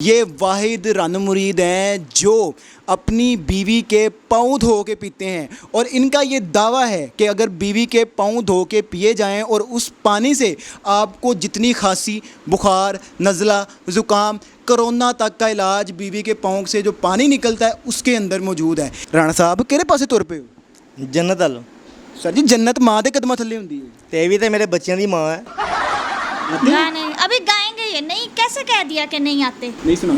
ये वाहिद रन मुरीद हैं जो अपनी बीवी के पाँव धो के पीते हैं और इनका ये दावा है कि अगर बीवी के पाँव धो के पिए जाएं और उस पानी से आपको जितनी खांसी, बुखार, नज़ला, ज़ुकाम, कोरोना तक का इलाज बीवी के पाँव से जो पानी निकलता है उसके अंदर मौजूद है। राणा साहब किहड़े पासे तुर पे हो? जन्नत वाल। सर जी जन्नत माँ के कदमां थल्ले हुंदी है ते ये भी तो मेरे बच्चों की माँ है। गाने अभी गाएंगे ये नहीं, कैसे कह दिया कि नहीं आते? नहीं सुना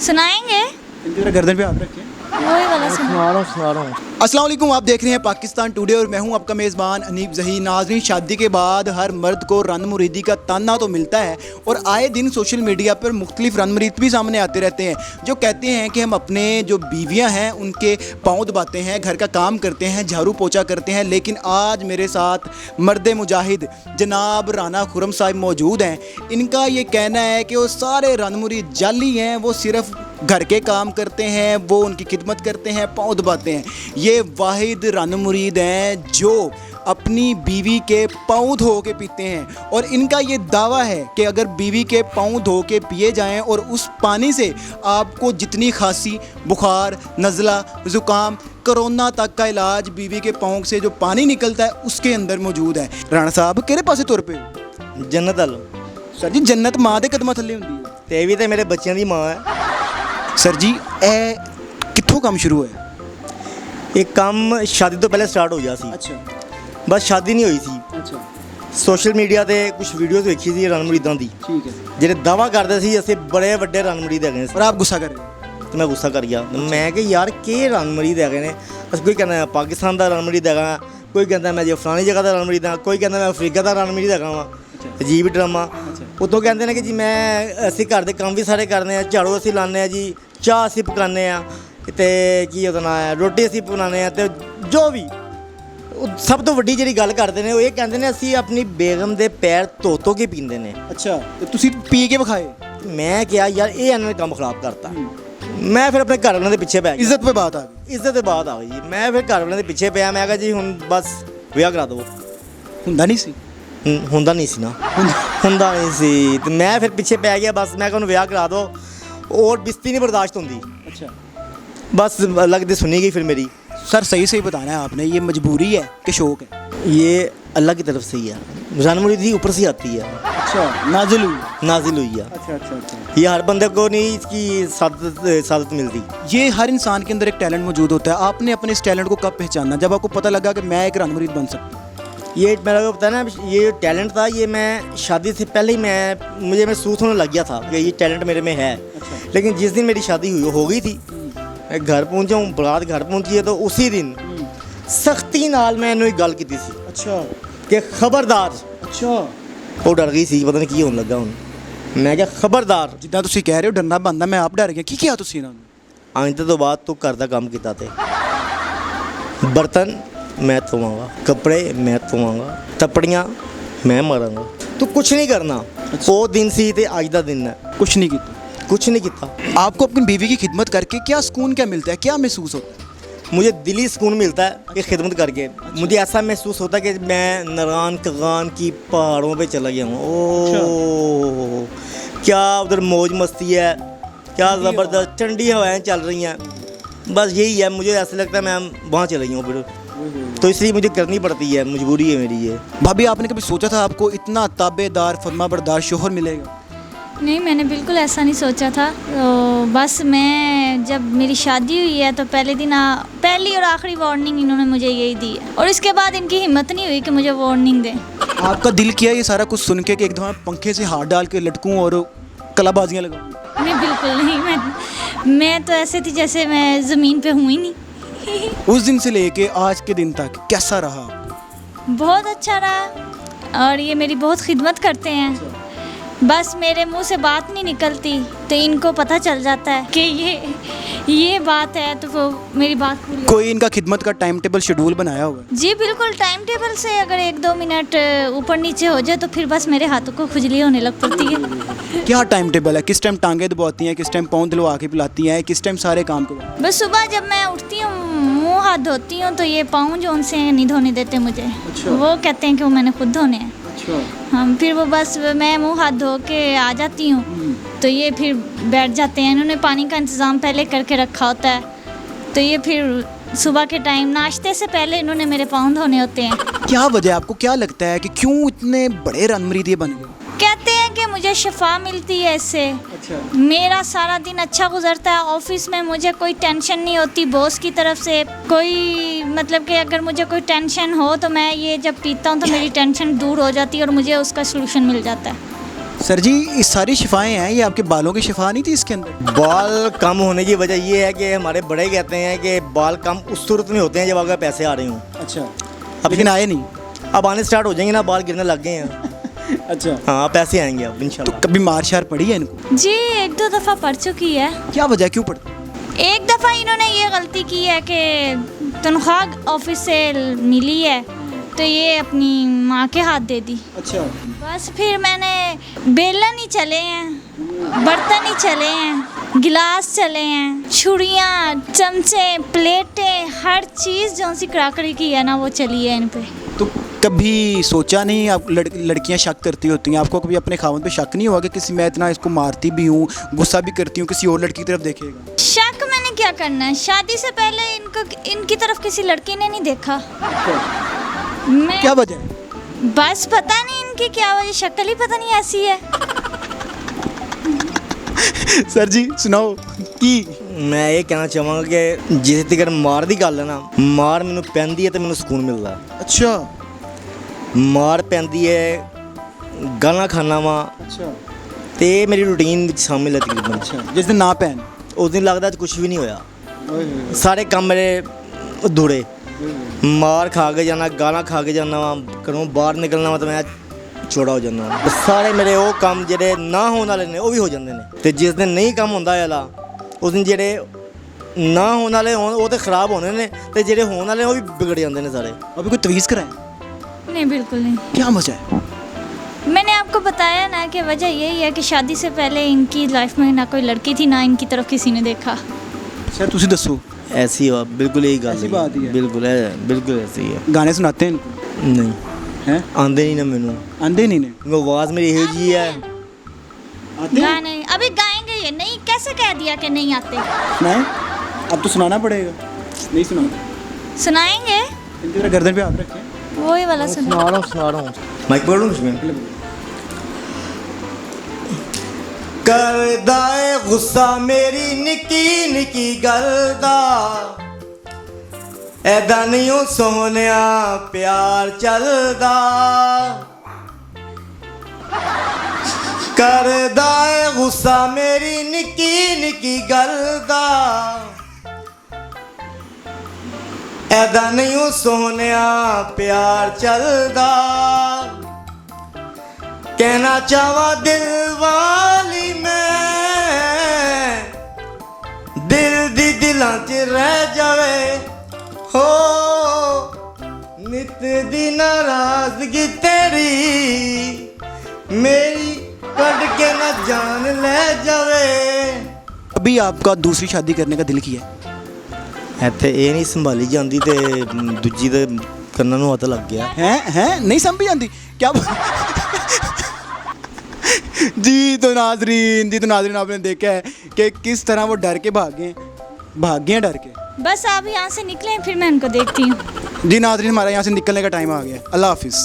सुनाएंगे, इनके गर्दन पे हाथ रखें। वही वाला सुना। सुना रहा हूँ। अस्सलाम वालेकुम, आप देख रहे हैं पाकिस्तान टुडे और मैं हूं आपका मेज़बान अनीब ज़ही। नाज़रीन, शादी के बाद हर मर्द को रन मुरीदी का ताना तो मिलता है और आए दिन सोशल मीडिया पर मुख्तलिफ रन मुरीद भी सामने आते रहते हैं जो कहते हैं कि हम अपने जो बीवियां हैं उनके पाँव दबाते हैं, घर का काम करते हैं, झाड़ू पोछा करते हैं। लेकिन आज मेरे साथ मर्द मुजाहिद जनाब राना खुरम साहब मौजूद हैं। इनका ये कहना है कि वो सारे रन मुरीद जाली हैं, वो सिर्फ़ घर के काम करते हैं, वो उनकी खिदमत करते हैं, पाँव दबाते हैं। ये वाहिद रन मुरीद हैं जो अपनी बीवी के पाँव धो के पीते हैं और इनका ये दावा है कि अगर बीवी के पाँव धो के पिए जाएं और उस पानी से आपको जितनी खांसी, बुखार, नज़ला, ज़ुकाम, कोरोना तक का इलाज बीवी के पाँव से जो पानी निकलता है उसके अंदर मौजूद है। राणा साहब किहड़े पासे तुर पे हो? जन्नत वाल। सर जी जन्नत माँ के कदमां थल्ले हुंदी है ते ये भी तो मेरे बच्चों की माँ है। सर जी ए कित्थों काम शुरू है? एक काम शादी तो पहले स्टार्ट हो गया सी। अच्छा बस शादी नहीं हुई सी। अच्छा सोशल मीडिया ਤੇ कुछ वीडियोस देखी सी रन मुरीदां ਦੀ ठीक है। ਜਿਹੜੇ ਦਾਵਾ ਕਰਦੇ ਸੀ ਅਸੀਂ ਬੜੇ ਵੱਡੇ रन मुरीद ਹੈਗੇ और आप गुस्सा कर रहे हो? ਤੇ ਮੈਂ ਗੁੱਸਾ ਕਰ ਗਿਆ। ਮੈਂ ਕਿ ਯਾਰ ਕੀ रन मुरीद ਹੈਗੇ ਨੇ। ਅਸੀਂ ਕੋਈ ਕਹਿੰਦਾ ਪਾਕਿਸਤਾਨ ਦਾ रन मुरीद ਹੈਗਾ, ਕੋਈ ਕਹਿੰਦਾ ਮੈਂ ਜੇ ਫਲਾਣੀ ਜਗ੍ਹਾ ਦਾ रन मुरीद ਹਾਂ, ਕੋਈ ਕਹਿੰਦਾ ਮੈਂ ਅਫਰੀਕਾ ਦਾ रन मुरीद ਹੈਗਾ ਵਾਂ। ਅਜੀਬ ਡਰਾਮਾ। ਉਤੋਂ ਕਹਿੰਦੇ ਨੇ ਕਿ ਜੀ ਮੈਂ ਅਸੀਂ ਘਰ ਦੇ ਕੰਮ ਵੀ ਸਾਰੇ ਕਰਨੇ ਆ, ਝਾੜੂ ਅਸੀਂ ਲਾਉਂਦੇ ਆ ਜੀ, ਚਾਹ ਅਸੀਂ ਪਕਾਉਂਦੇ ਆ ਤੇ ਕੀ ਉਹਦਾ ਨਾਂ ਹੈ ਰੋਟੀ ਅਸੀਂ ਬਣਾਉਂਦੇ ਆ ਤੇ ਜੋ ਵੀ ਸਭ ਤੋਂ ਵੱਡੀ ਜਿਹੜੀ ਗੱਲ ਕਰਦੇ ਨੇ ਉਹ ਇਹ ਕਹਿੰਦੇ ਨੇ ਅਸੀਂ ਆਪਣੀ ਬੇਗਮ ਦੇ ਪੈਰ ਧੋ ਕੇ ਪੀਂਦੇ ਨੇ। अच्छा तो तुसी पी के विखाए? ਮੈਂ ਕਿਹਾ ਯਾਰ ਇਹ ਇਹਨਾਂ ਨੇ ਕੰਮ ਖਰਾਬ ਕਰਤਾ। ਮੈਂ ਫਿਰ ਆਪਣੇ ਘਰ ਵਾਲਿਆਂ ਦੇ ਪਿੱਛੇ ਪੈ ਗਿਆ। इज्जत पे बात आ गई। ਇੱਜ਼ਤ ਦੇ ਬਾਅਦ ਆ ਗਈ ਜੀ। ਮੈਂ ਫਿਰ ਘਰ ਵਾਲਿਆਂ ਦੇ ਪਿੱਛੇ ਪਿਆ। ਮੈਂ ਕਿਹਾ ਜੀ ਹੁਣ ਬਸ ਵਿਆਹ ਕਰਾ ਦਿਓ। हुंदा नहीं सी? ਹੁੰਦਾ ਨਹੀਂ ਸੀ ਨਾ। ਹੁੰਦਾ ਨਹੀਂ ਸੀ ਤੇ ਮੈਂ ਫਿਰ ਪਿੱਛੇ ਪੈ ਗਿਆ। ਬਸ ਮੈਂ ਕਿਹਾ ਉਹਨੂੰ ਵਿਆਹ ਕਰਾ ਦਿਓ। और बिस्ती नहीं बर्दाश्त होती। अच्छा बस अलग दे सुनी गई फिर मेरी। सर सही सही बताना है आपने, ये मजबूरी है कि शौक है? ये अल्लाह की तरफ से ही है। रन मुरीदी ऊपर से आती है। अच्छा नाजिल हुई? नाजिल हुई है। अच्छा अच्छा अच्छा। ये हर बंदे को नहीं इसकी सादत मिलती। ये हर इंसान के अंदर एक टैलेंट मौजूद होता है। आपने अपने इस टैलेंट को कब पहचाना जब आपको पता लगा कि मैं एक रन मुरीद बन सकता हूँ? ये मेरा को पता है ना, ये टैलेंट था ये मैं शादी से पहले ही मुझे महसूस होने लग गया था कि ये टैलेंट मेरे में है। लेकिन जिस दिन मेरी शादी हो गई थी, मैं घर पहुंचा हूँ, बारात घर पहुंची है तो उसी दिन सख्ती नाल मैं इन्होंने गल की थी। अच्छा कि खबरदार। अच्छा वो डर गई सी, पता नहीं की होने लगा हूँ। मैं क्या खबरदार जिद्दां तुसी कह रहे हो डरना बनदा, मैं आप डर गया। की किया तुसी इन्हां नूं? आइंदे तो बाद तू घर का काम किया थे। बर्तन मैं धोवांगा, कपड़े मैं धोवांगा, टप्पड़ियाँ मैं मारांगा, तू कुछ नहीं करना। वो दिन सी ते अज दा दिन है। कुछ नहीं किया? कुछ नहीं किया। आपको अपनी बीवी की खिदमत करके क्या सुकून क्या मिलता है, क्या महसूस होता है? मुझे दिली सुकून मिलता है कि खिदमत करके। मुझे ऐसा महसूस होता है कि मैं नारायण कगान की पहाड़ों पे चला गया हूँ। ओह क्या उधर मौज मस्ती है, क्या ज़बरदस्त ठंडी हवाएं चल रही हैं। बस यही है, मुझे ऐसा लगता है मैं वहाँ चला गया हूँ फिर, तो इसलिए मुझे करनी पड़ती है, मजबूरी है मेरी ये। भाभी आपने कभी सोचा था आपको इतना ताबेदार फरमाबरदार शोहर मिलेगा? नहीं, मैंने बिल्कुल ऐसा नहीं सोचा था। तो बस मैं जब मेरी शादी हुई है तो पहली और आखिरी वार्निंग इन्होंने मुझे यही दी है और इसके बाद इनकी हिम्मत नहीं हुई कि मुझे वार्निंग दें। आपका दिल किया ये सारा कुछ सुन के कि एकदम पंखे से हाथ डाल के लटकूं और कलाबाजियाँ लगाऊं? नहीं बिल्कुल नहीं। मैं तो ऐसे थी जैसे मैं ज़मीन पे हूँ ही नहीं। उस दिन से लेके आज के दिन तक कैसा रहा आपको? बहुत अच्छा रहा और ये मेरी बहुत खिदमत करते हैं। बस मेरे मुंह से बात नहीं निकलती तो इनको पता चल जाता है कि ये बात है तो वो मेरी बात पूरी। कोई इनका खिदमत का टाइम टेबल शेड्यूल बनाया होगा? जी बिल्कुल, टाइम टेबल से अगर 1-2 मिनट ऊपर नीचे हो जाए तो फिर बस मेरे हाथों को खुजली होने लग पड़ती है। क्या टाइम टेबल है? किस टाइम टांगे दबाती हैं, किस टाइम पाँव दिलवा के पिलाती हैं, किस टाइम सारे काम को? बस सुबह जब मैं उठती हूँ, मुँह हाथ धोती हूँ तो ये पाँव जो उनसे नहीं धोने देते मुझे। अच्छा। वो कहते हैं कि वो मैंने खुद धोने हैं। अच्छा। हम फिर वो बस मैं मुँह हाथ धो के आ जाती हूँ तो ये फिर बैठ जाते हैं। इन्होंने पानी का इंतज़ाम पहले करके रखा होता है, तो ये फिर सुबह के टाइम नाश्ते से पहले इन्होंने मेरे पाँव धोने होते हैं। क्या वजह है, आपको क्या लगता है कि क्यों इतने बड़े रनमरीद ये बन गए? कहते हैं कि मुझे शिफा मिलती है इससे। अच्छा। मेरा सारा दिन अच्छा गुजरता है, ऑफिस में मुझे कोई टेंशन नहीं होती बॉस की तरफ से। कोई मतलब कि अगर मुझे कोई टेंशन हो तो मैं ये जब पीता हूँ तो मेरी टेंशन दूर हो जाती है और मुझे उसका सलूशन मिल जाता है। सर जी, ये सारी शिफाएं हैं, ये आपके बालों की शिफा नहीं थी इसके अंदर? बाल कम होने की वजह ये है कि हमारे बड़े कहते हैं कि बाल कम उस सूरत में होते हैं जब अगर पैसे आ रहे हों। अच्छा। अब लेकिन आए नहीं? अब आने स्टार्ट हो जाएंगे ना, बाल गिरने लग गए हैं। अच्छा। हाँ, पैसे आएंगे अब तो इंशाल्लाह। कभी मार शार पड़ी है इनको? जी 1-2 दफ़ा पड़ चुकी है। क्या वजह, क्यों पड़ती? एक दफ़ा इन्होंने ये गलती की है कि तनख्वाह ऑफिस से मिली है तो ये अपनी माँ के हाथ दे दी। अच्छा। बस फिर मैंने बेलन ही चले हैं, बर्तन ही चले हैं, गिलास चले हैं, छुरियाँ, चमचे, प्लेटें, हर चीज़ जो सी क्रॉकरी की है ना वो चली है इन पे। तो कभी सोचा नहीं, आप लड़कियां शक करती होती हैं, आपको कभी अपने खावंद पे शक नहीं हुआ कि किसी मैं इतना इसको मारती भी हूँ, गुस्सा भी करती हूँ, किसी और लड़की की तरफ देखेगा? शक मैंने क्या करना है, शादी से पहले इनकी तरफ किसी लड़की ने नहीं देखा। मैं क्या वजह? बस पता नहीं इनकी क्या वजह, शक्ल ही पता नहीं ऐसी है। सर जी सुनाओ की। मैं ये कहना चाहांगा कि जिस तक मार की गल है ना, मार मैनू पैंदी है तो मैनू सुकून मिलता। अच्छा। मार पैंदी है, गाना खाना वा, अच्छा। तो ये मेरी रूटीन में शामिल है तकरीबन। अच्छा। जिस दिन ना पहन? उस दिन लगता कुछ भी नहीं होया, सारे काम मेरे अधूरे। मार खा के जाना, गाना खा के जाना वा, घरों बाहर निकलना वा तो मैं छोड़ा हो जाना। तो सारे मेरे वो काम जेह्ड़े ना होने वाले ने वो भी हो जाते हैं। तो जिस दिन नहीं काम होंदा वाला उस दिन जेह्ड़े ना होने वाले होन वो तो खराब होने ने, तो जेह्ड़े होने वाले वो भी बिगड़ जाते हैं सारे। अभी कोई तवीज़ कराएं? नहीं बिल्कुल नहीं। क्या वजह है? मैंने आपको बताया ना कि वजह यही है कि शादी से पहले इनकी लाइफ में ना कोई लड़की थी, ना इनकी तरफ किसी ने देखा। सर तुसी दसो। ऐसी बात बिल्कुल यही गल ऐसी बात ही है। बिल्कुल है, बिल्कुल ऐसी ही है। गाने सुनाते हैं इनको? नहीं हैं? आंदे नहीं ना मैनू, आंदे नहीं ने? क्योंकि आवाज़ मेरी यही जी है। आते हैं? गाने अभी गाएंगे ये, नहीं कैसे कह दिया कि नहीं आते। सुनाएं? अब तो सुनाना पड़ेगा। नहीं सुनाते? सुनाएंगे, इनकी तरह गर्दन पे हाथ रखें। वही वाला सुना। सुना रहा हूँ। माइक पकड़ लूँ इसमें। करदा है गुस्सा मेरी निकी निकी गल दा, ऐदा नहीं ओ सोहनिया प्यार चलदा। करदा है गुस्सा मेरी निकी निकी गल दा, ऐदा नहीं ओ सोहनिया प्यार चलदा। कहना चाहवा दिल वाली मैं, दिल दी दिलां च रह जावे हो, नित दी नाराजगी तेरी मेरी कट के ना जान ले जावे। अभी आपका दूसरी शादी करने का दिल किया है? ਇੱਥੇ ਇਹ ਨਹੀਂ संभाली जाती तो दूजी ਦੇ ਕੰਨਾਂ ਨੂੰ ਹੱਥ ਲੱਗ ਗਿਆ। हैं नहीं समझ आती क्या? जी तो नाजरीन आपने देखा है कि किस तरह वो डर के भाग गए डर के। बस आप यहाँ से निकलें फिर मैं उनको देखती हूँ। जी नाजरीन, हमारा यहाँ से निकलने का टाइम आ गया। अल्लाह हाफिज़।